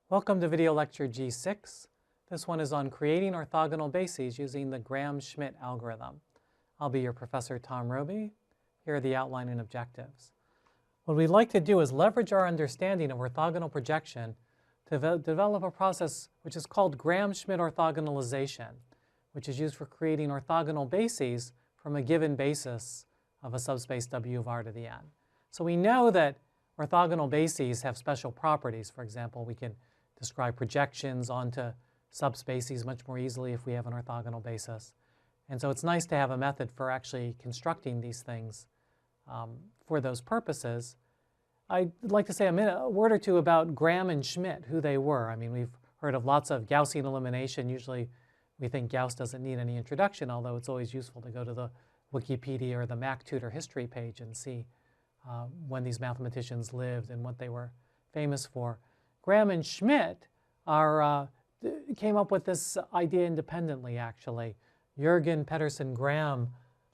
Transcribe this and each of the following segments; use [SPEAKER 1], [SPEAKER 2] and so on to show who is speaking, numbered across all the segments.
[SPEAKER 1] Welcome to video lecture G6. This one is on creating orthogonal bases using the Gram-Schmidt algorithm. I'll be your professor, Tom Roby. Here are the outline and objectives. What we'd like to do is leverage our understanding of orthogonal projection to develop a process which is called Gram-Schmidt orthogonalization, which is used for creating orthogonal bases from a given basis of a subspace W of R to the n. So we know that orthogonal bases have special properties. For example, we can describe projections onto subspaces much more easily if we have an orthogonal basis. And so it's nice to have a method for actually constructing these things for those purposes. I'd like to say a word or two about Gram and Schmidt, who they were. I mean, we've heard of lots of Gaussian elimination. Usually we think Gauss doesn't need any introduction, although it's always useful to go to the Wikipedia or the Mac Tutor history page and see when these mathematicians lived and what they were famous for. Gram and Schmidt came up with this idea independently, actually. Jürgen Pedersen Gram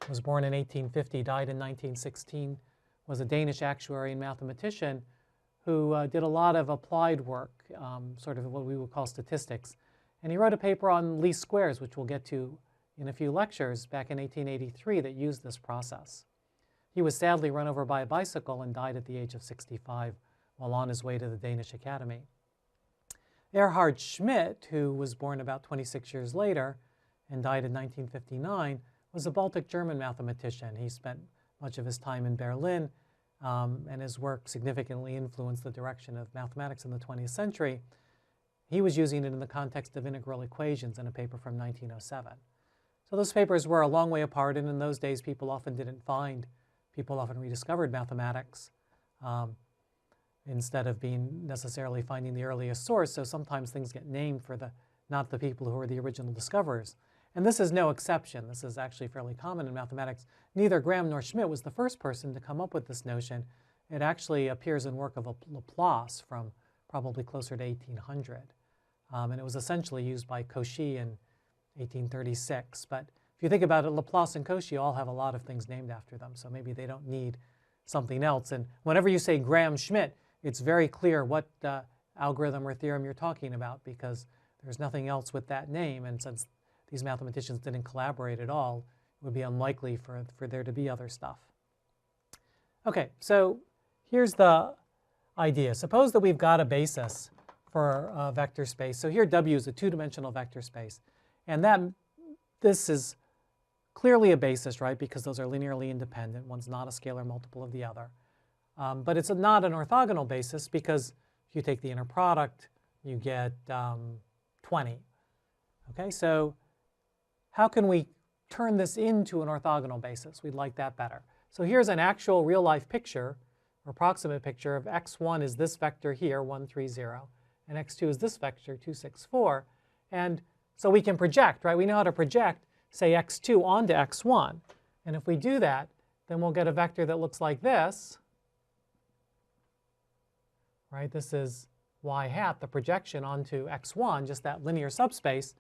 [SPEAKER 1] was born in 1850, died in 1916, was a Danish actuary and mathematician who did a lot of applied work, sort of what we would call statistics. And he wrote a paper on least squares, which we'll get to in a few lectures, back in 1883 that used this process. He was sadly run over by a bicycle and died at the age of 65 while on his way to the Danish Academy. Erhard Schmidt, who was born about 26 years later and died in 1959, was a Baltic German mathematician. He spent much of his time in Berlin, and his work significantly influenced the direction of mathematics in the 20th century. He was using it in the context of integral equations in a paper from 1907. So those papers were a long way apart, and in those days people often rediscovered mathematics instead of necessarily finding the earliest source. So sometimes things get named for not the people who were the original discoverers. And this is no exception. This is actually fairly common in mathematics. Neither Gram nor Schmidt was the first person to come up with this notion. It actually appears in work of Laplace from probably closer to 1800. And it was essentially used by Cauchy in 1836. But if you think about it, Laplace and Cauchy all have a lot of things named after them. So maybe they don't need something else. And whenever you say Gram-Schmidt, it's very clear what algorithm or theorem you're talking about, because there's nothing else with that name. And since these mathematicians didn't collaborate at all, it would be unlikely for there to be other stuff. OK, so here's the idea. Suppose that we've got a basis for a vector space. So here W is a two-dimensional vector space. And this is clearly a basis, right, because those are linearly independent. One's not a scalar multiple of the other. But it's not an orthogonal basis, because if you take the inner product, you get 20. OK, so how can we turn this into an orthogonal basis? We'd like that better. So here's an actual real-life picture, or approximate picture of x1 is this vector here, 1, 3, 0, and x2 is this vector, 2, 6, 4. And so we can project, right? We know how to project, say, x2 onto x1. And if we do that, then we'll get a vector that looks like this. Right? This is y hat, the projection onto x1, just that linear subspace.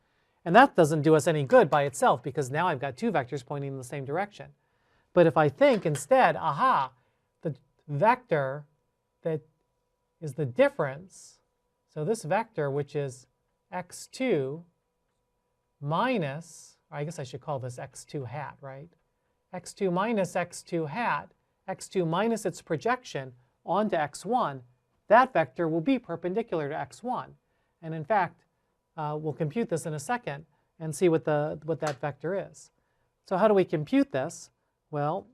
[SPEAKER 1] And that doesn't do us any good by itself, because now I've got two vectors pointing in the same direction. But if I think instead, aha, the vector that is the difference, so this vector, which is x2 minus, or I guess I should call this x2 hat, right? x2 minus x2 hat, x2 minus its projection onto x1, that vector will be perpendicular to x1. And in fact, we'll compute this in a second and see what that vector is. So how do we compute this? Well,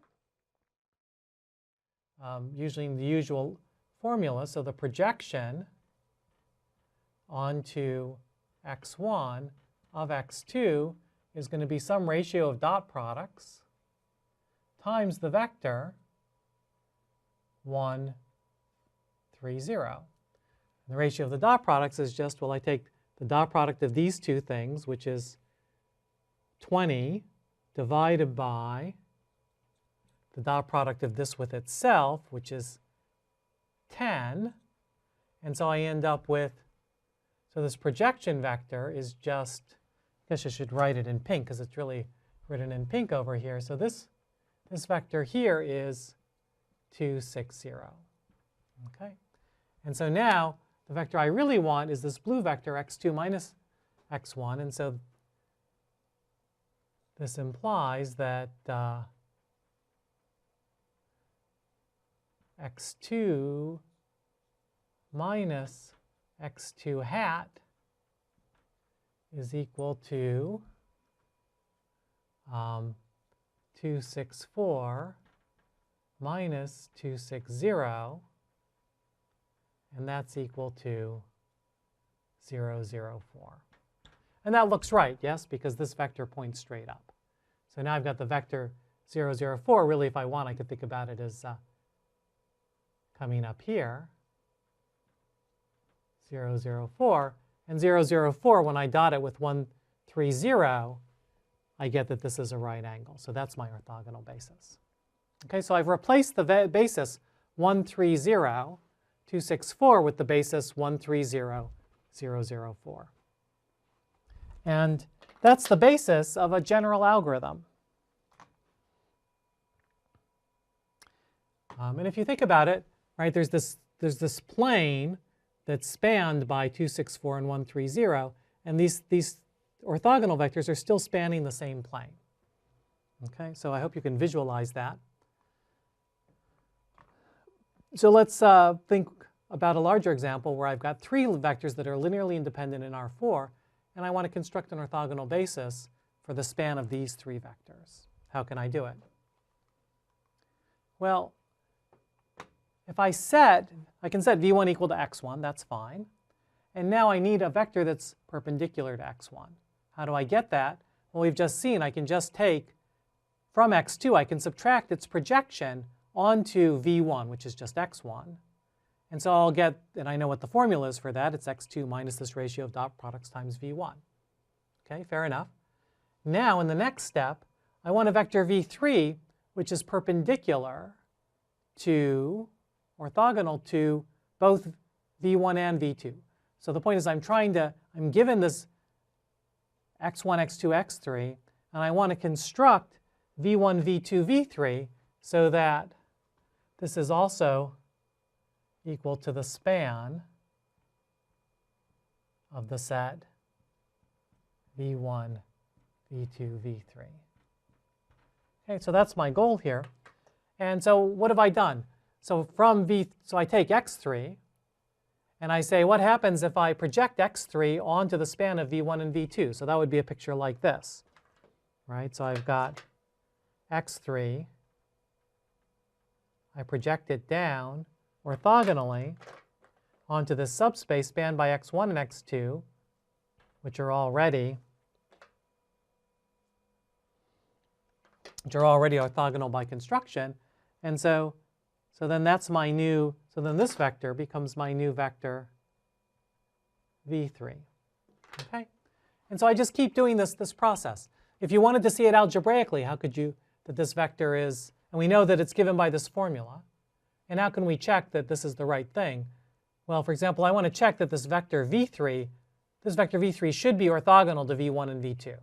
[SPEAKER 1] using the usual formula. So the projection onto x1 of x2 is going to be some ratio of dot products times the vector 1, 3, 0. And the ratio of the dot products is just, well, I take the dot product of these two things, which is 20, divided by the dot product of this with itself, which is 10. And so I end up with, so this projection vector is just, I guess I should write it in pink, because it's really written in pink over here. So this vector here is 2, 6, 0. Okay? And so now the vector I really want is this blue vector, x2 minus x1. And so this implies that x2 minus x2 hat is equal to 264 minus 260, and that's equal to 0, 0, 4. And that looks right, yes, because this vector points straight up. So now I've got the vector 0, 0, 4. Really, if I want, I could think about it as coming up here, 0, 0, 4. And 0, 0, 4, when I dot it with 1, 3, 0, I get that this is a right angle. So that's my orthogonal basis. Okay, so I've replaced the basis 1, 3, 0, 2, 6, 4 with the basis 1, 3, 0, 0, 0, 4. And that's the basis of a general algorithm. And if you think about it, right, there's this plane that's spanned by 2, 6, 4 and 1, 3, 0, and these orthogonal vectors are still spanning the same plane. Okay, so I hope you can visualize that. So let's think about a larger example where I've got 3 vectors that are linearly independent in R4, and I want to construct an orthogonal basis for the span of these 3 vectors. How can I do it? Well, if I can set v1 equal to x1, that's fine. And now I need a vector that's perpendicular to x1. How do I get that? Well, we've just seen I can just take from x2, I can subtract its projection onto v1, which is just x1. And so I'll get, and I know what the formula is for that, it's x2 minus this ratio of dot products times v1. Okay, fair enough. Now in the next step, I want a vector v3, which is perpendicular to, orthogonal to, both v1 and v2. So the point is I'm given this x1, x2, x3, and I want to construct v1, v2, v3 so that this is also equal to the span of the set v1, v2, v3. Okay, so that's my goal here. And so what have I done? So I take x3, and I say, what happens if I project x3 onto the span of v1 and v2? So that would be a picture like this, right? So I've got x3. I project it down orthogonally onto this subspace spanned by x1 and x2, which are already orthogonal by construction. And so then that's my new, so then this vector becomes my new vector v3. Okay? And so I just keep doing this process. If you wanted to see it algebraically, how could you, that this vector is, and we know that it's given by this formula, and how can we check that this is the right thing? Well, for example, I want to check that this vector v3 should be orthogonal to v1 and v2.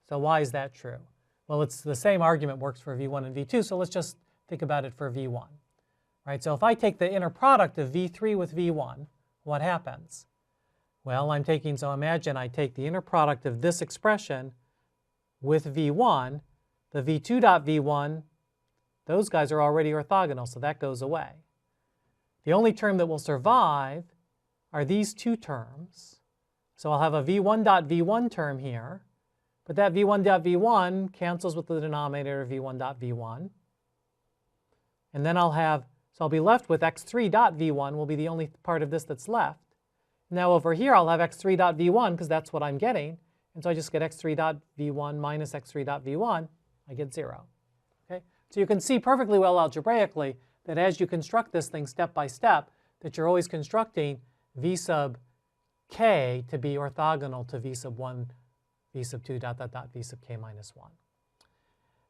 [SPEAKER 1] So why is that true? Well, it's the same argument works for v1 and v2, so let's just think about it for v1. Right, so if I take the inner product of v3 with v1, what happens? Well, so imagine I take the inner product of this expression with v1, the v2 dot v1, those guys are already orthogonal, so that goes away. The only term that will survive are these 2 terms. So I'll have a v1 dot v1 term here, but that v1 dot v1 cancels with the denominator of v1 dot v1. And then I'll be left with x3 dot v1 will be the only part of this that's left. Now over here I'll have x3 dot v1 because that's what I'm getting. And so I just get x3 dot v1 minus x3 dot v1. I get 0. Okay? So you can see perfectly well algebraically that as you construct this thing step by step, that you're always constructing v sub k to be orthogonal to v sub 1, v sub 2 dot dot dot v sub k minus 1.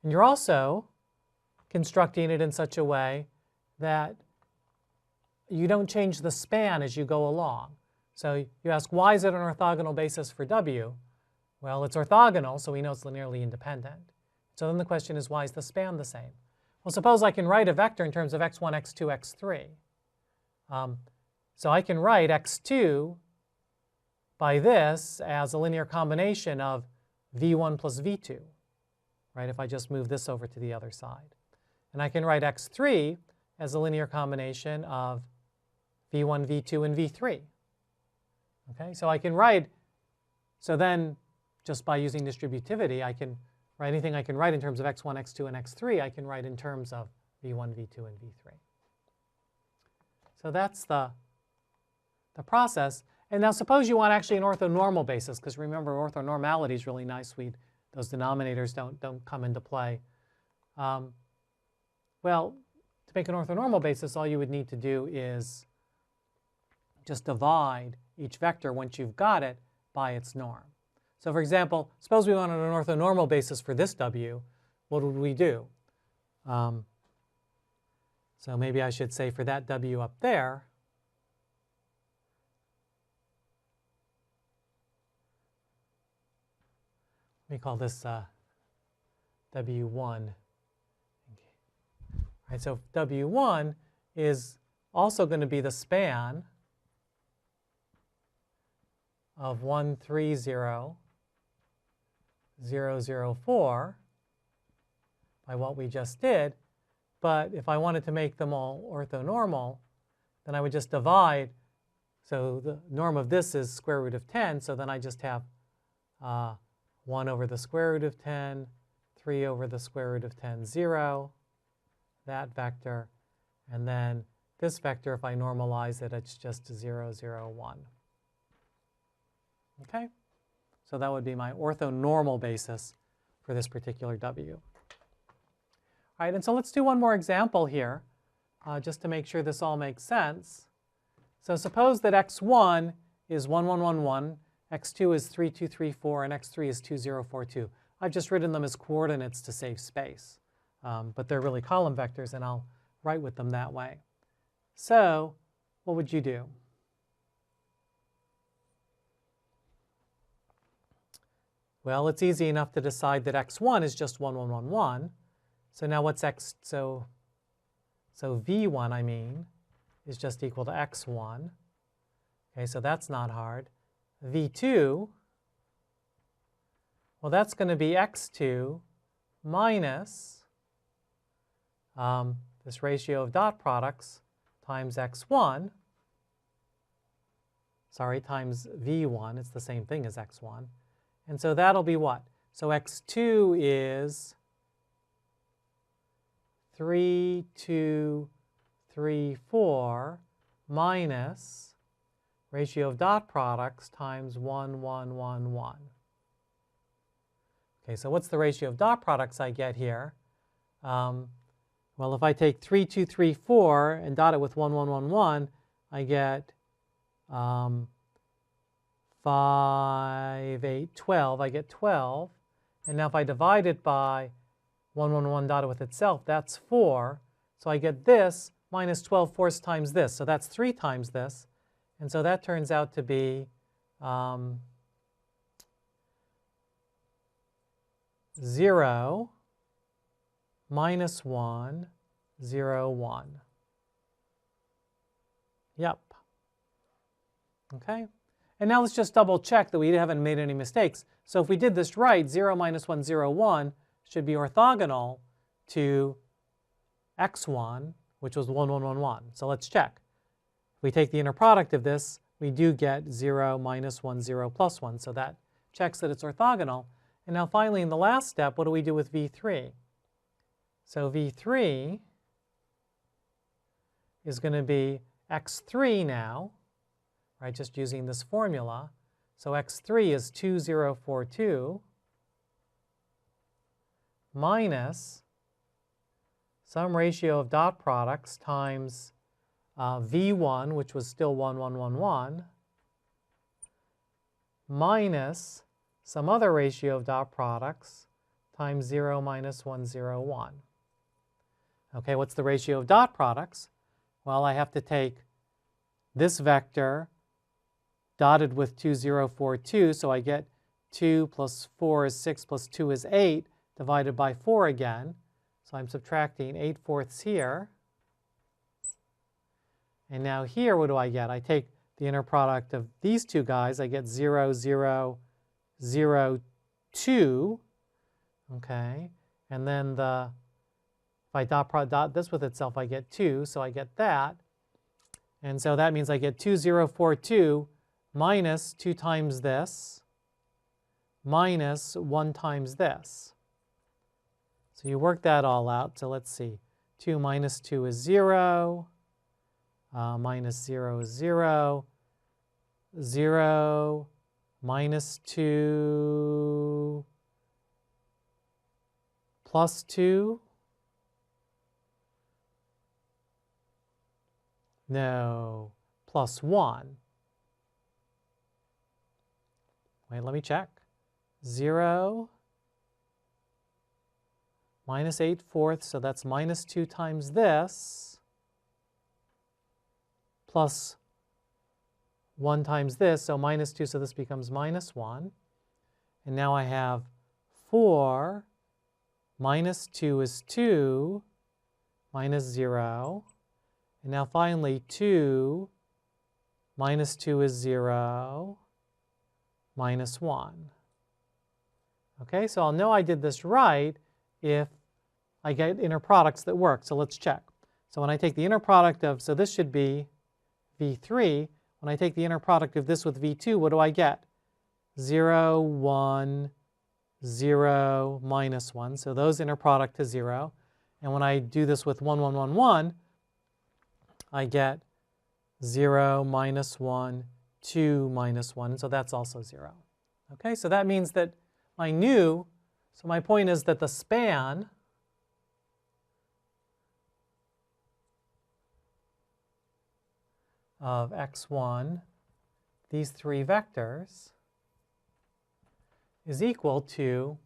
[SPEAKER 1] And you're also constructing it in such a way that you don't change the span as you go along. So you ask, why is it an orthogonal basis for W? Well, it's orthogonal, so we know it's linearly independent. So then the question is, why is the span the same? Well, suppose I can write a vector in terms of x1, x2, x3. So I can write x2 by this as a linear combination of v1 plus v2, right, if I just move this over to the other side. And I can write x3 as a linear combination of v1, v2, and v3. Okay, so I can write, so then just by using distributivity, I can write anything I can write in terms of x1, x2, and x3, I can write in terms of v1, v2, and v3. So that's the process. And now suppose you want actually an orthonormal basis, because remember, orthonormality is really nice. Those denominators don't come into play. Well, to make an orthonormal basis, all you would need to do is just divide each vector once you've got it by its norm. So for example, suppose we wanted an orthonormal basis for this w. What would we do? So maybe I should say for that w up there, let me call this w1. Right, so w1 is also going to be the span of 1, 3, 0, 0, 0, 4 by what we just did. But if I wanted to make them all orthonormal, then I would just divide. So the norm of this is square root of 10. So then I just have 1 over the square root of 10, 3 over the square root of 10, 0, that vector. And then this vector, if I normalize it, it's just 0, 0, 1. Okay? So that would be my orthonormal basis for this particular w. All right, and so let's do one more example here, just to make sure this all makes sense. So suppose that x1 is 1, 1, 1, 1, x2 is 3, 2, 3, 4, and x3 is 2, 0, 4, 2. I've just written them as coordinates to save space, but they're really column vectors, and I'll write with them that way. So what would you do? Well, it's easy enough to decide that x1 is just 1, 1, 1, 1. So now what's x? So v1, I mean, is just equal to x1. Okay, so that's not hard. v2, well, that's going to be x2 minus this ratio of dot products times x1. Sorry, times v1. It's the same thing as x1. And so that'll be what? So x2 is 3, 2, 3, 4 minus ratio of dot products times 1, 1, 1, 1. Okay, so what's the ratio of dot products I get here? Well, if I take 3, 2, 3, 4 and dot it with 1, 1, 1, 1, I get 5, 8, 12. I get 12. And now if I divide it by 1, 1, 1 dotted with itself, that's 4. So I get this minus 12 fourths times this. So that's 3 times this. And so that turns out to be 0, minus 1, 0, 1. Yep. Okay. And now let's just double check that we haven't made any mistakes. So if we did this right, 0, minus 1, 0, 1 should be orthogonal to x1, which was 1, 1, 1, 1. So let's check. If we take the inner product of this, we do get 0, minus 1, 0, plus 1. So that checks that it's orthogonal. And now finally, in the last step, what do we do with v3? So v3 is going to be x3 now, right, just using this formula. So x3 is 2, 0, 4, 2 minus some ratio of dot products times v1, which was still 1, 1, 1, 1, minus some other ratio of dot products times 0, minus 1, 0, 1. Okay, what's the ratio of dot products? Well, I have to take this vector dotted with 2, 0, 4, 2, so I get 2 plus 4 is 6 plus 2 is 8 divided by 4 again. So I'm subtracting 8 fourths here. And now here, what do I get? I take the inner product of these two guys. I get 0, 0, 0, 2. Okay. And then if I dot this with itself, I get 2. So I get that. And so that means I get 2, 0, 4, 2 minus 2 times this minus 1 times this. So you work that all out. So let's see. 2 minus 2 is 0. Minus 0 is 0. 0 minus 2 plus 2. No, plus 1. Wait, let me check. 0 minus 8/4, so that's minus 2 times this, plus 1 times this, so minus 2, so this becomes minus 1. And now I have 4 minus 2 is 2, minus 0. And now finally 2 minus 2 is 0, minus 1. Okay, so I'll know I did this right if I get inner products that work. So let's check. So when I take the inner product of, so this should be V3. When I take the inner product of this with V2, what do I get? 0, 1, 0, minus 1. So those inner product to 0. And when I do this with 1, 1, 1, 1, I get 0, minus 1, 2, minus 1. So that's also 0. Okay, so that means that so my point is that the span of x1, these three vectors, is equal to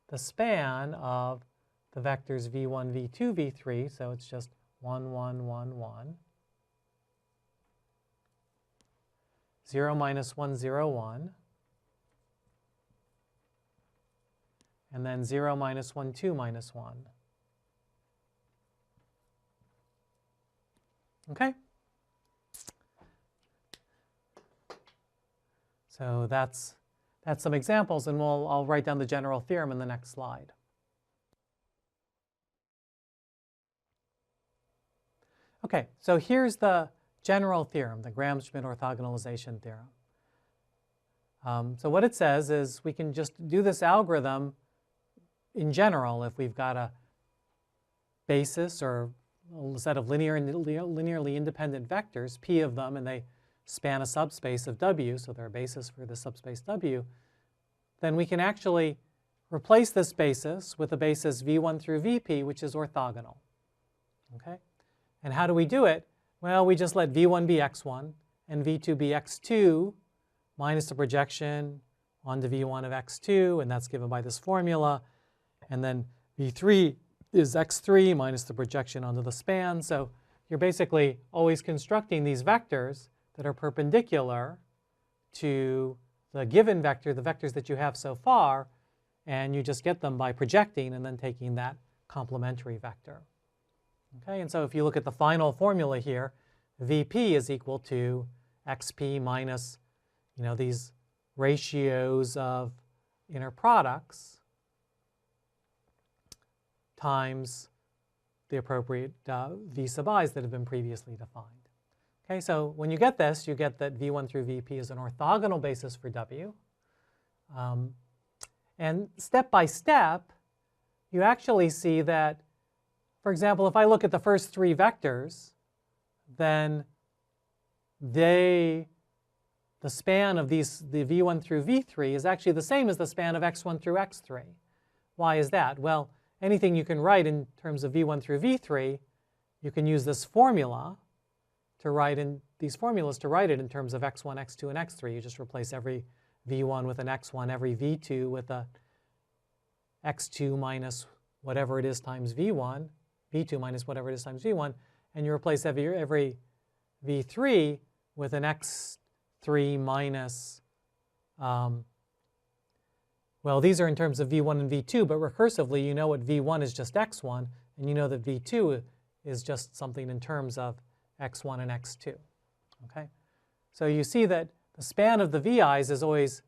[SPEAKER 1] the span of the vectors v1, v2, v3, so it's just 1, 1, 1, 1, 0, minus 1, 0, 1, and then 0, minus 1, 2, minus 1. Okay? So that's some examples, and I'll write down the general theorem in the next slide. Okay, so here's the general theorem, the Gram-Schmidt orthogonalization theorem. So what it says is we can just do this algorithm in general if we've got a basis or a set of linearly independent vectors, p of them, and they span a subspace of W, so they're a basis for the subspace W, then we can actually replace this basis with a basis V1 through Vp, which is orthogonal. Okay? And how do we do it? Well, we just let V1 be x1 and V2 be x2 minus the projection onto V1 of x2, and that's given by this formula. And then V3 is x3 minus the projection onto the span. So you're basically always constructing these vectors that are perpendicular to the given vector, the vectors that you have so far, and you just get them by projecting and then taking that complementary vector. Okay, and so if you look at the final formula here, Vp is equal to xp minus, these ratios of inner products times the appropriate v sub i's that have been previously defined. Okay, so when you get this, you get that V1 through Vp is an orthogonal basis for W. And step by step, you actually see that, for example, if I look at the first three vectors, then the span of the V1 through V3 is actually the same as the span of x1 through x3. Why is that? Well, anything you can write in terms of V1 through V3, you can use this formula to write in these formulas to write it in terms of x1, x2, and x3. You just replace every v1 with an x1, every v2 with a x2 minus whatever it is times v1, v2 minus whatever it is times v1, and you replace every v3 with an x3 minus, well, these are in terms of v1 and v2, but recursively you know what v1 is just x1, and you know that v2 is just something in terms of x1 and x2. Okay? So you see that the span of the VI's is always,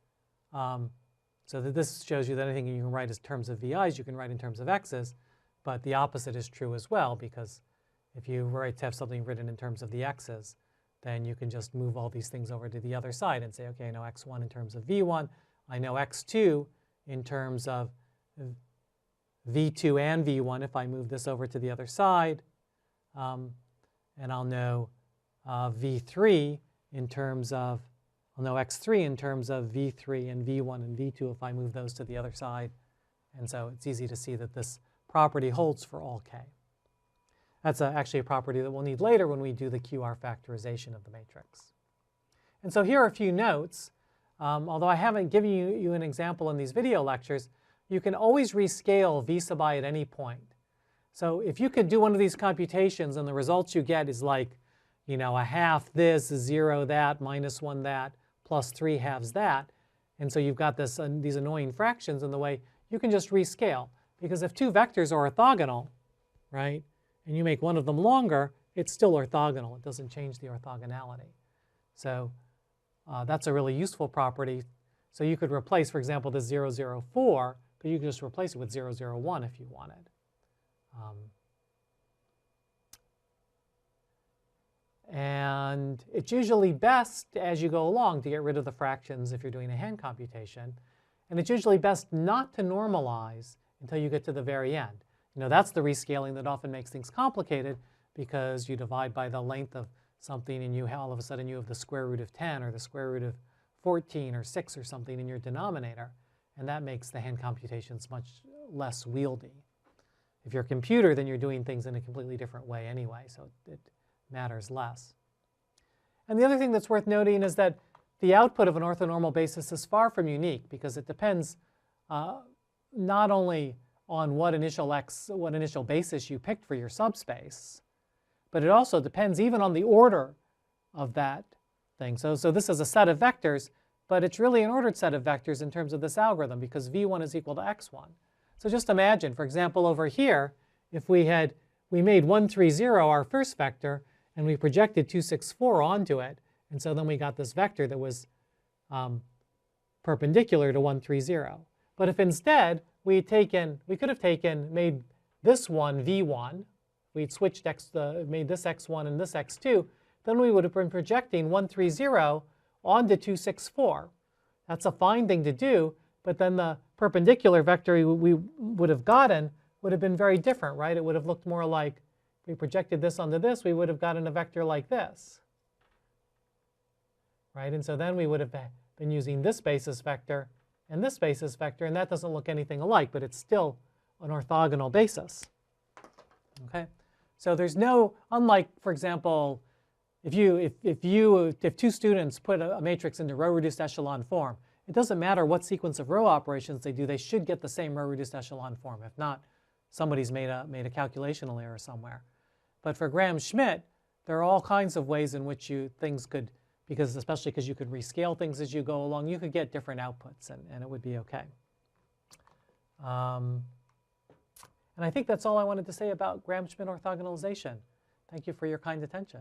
[SPEAKER 1] so that this shows you that anything you can write in terms of VI's, you can write in terms of x's, but the opposite is true as well, because if you have something written in terms of the x's, then you can just move all these things over to the other side and say, okay, I know x1 in terms of v1, I know x2 in terms of v2 and v1 if I move this over to the other side, and I'll know v3 in terms of, I'll know x3 in terms of v3 and v1 and v2 if I move those to the other side. And so it's easy to see that this property holds for all k. That's actually a property that we'll need later when we do the QR factorization of the matrix. And so here are a few notes. Although I haven't given you an example in these video lectures, you can always rescale v sub I at any point. So if you could do one of these computations and the results you get is like, you know, a half this, 0 that, minus 1 that, plus 3 halves that, and so you've got this, these annoying fractions in the way, you can just rescale. Because if two vectors are orthogonal, right, and you make one of them longer, it's still orthogonal. It doesn't change the orthogonality. So that's a really useful property. So you could replace, for example, the 0, 0, 4, but you could just replace it with 0, 0, 1 if you wanted. And it's usually best as you go along to get rid of the fractions if you're doing a hand computation. And it's usually best not to normalize until you get to the very end. You know, that's the rescaling that often makes things complicated, because you divide by the length of something and all of a sudden you have the square root of 10 or the square root of 14 or 6 or something in your denominator. And that makes the hand computations much less wieldy. If you're a computer, then you're doing things in a completely different way anyway, so it matters less. And the other thing that's worth noting is that the output of an orthonormal basis is far from unique, because it depends not only on what initial basis you picked for your subspace, but it also depends even on the order of that thing. So this is a set of vectors, but it's really an ordered set of vectors in terms of this algorithm, because v1 is equal to x1. So just imagine, for example, over here, if we made 1, 3, 0 our first vector, and we projected 2, 6, 4 onto it, and so then we got this vector that was perpendicular to 1, 3, 0. But if instead we could have made this one v1, we'd switched made this x1 and this x2, then we would have been projecting 1, 3, 0 onto 2, 6, 4. That's a fine thing to do, but then the perpendicular vector we would have gotten would have been very different, right? It would have looked more like, if we projected this onto this, we would have gotten a vector like this, right? And so then we would have been using this basis vector and this basis vector, and that doesn't look anything alike, but it's still an orthogonal basis. Okay, so there's no, unlike, for example, if two students put a matrix into row-reduced echelon form, it doesn't matter what sequence of row operations they do, they should get the same row-reduced echelon form. If not, somebody's made a calculational error somewhere. But for Gram-Schmidt, there are all kinds of ways in which things could, especially because you could rescale things as you go along, you could get different outputs, and it would be okay. And I think that's all I wanted to say about Gram-Schmidt orthogonalization. Thank you for your kind attention.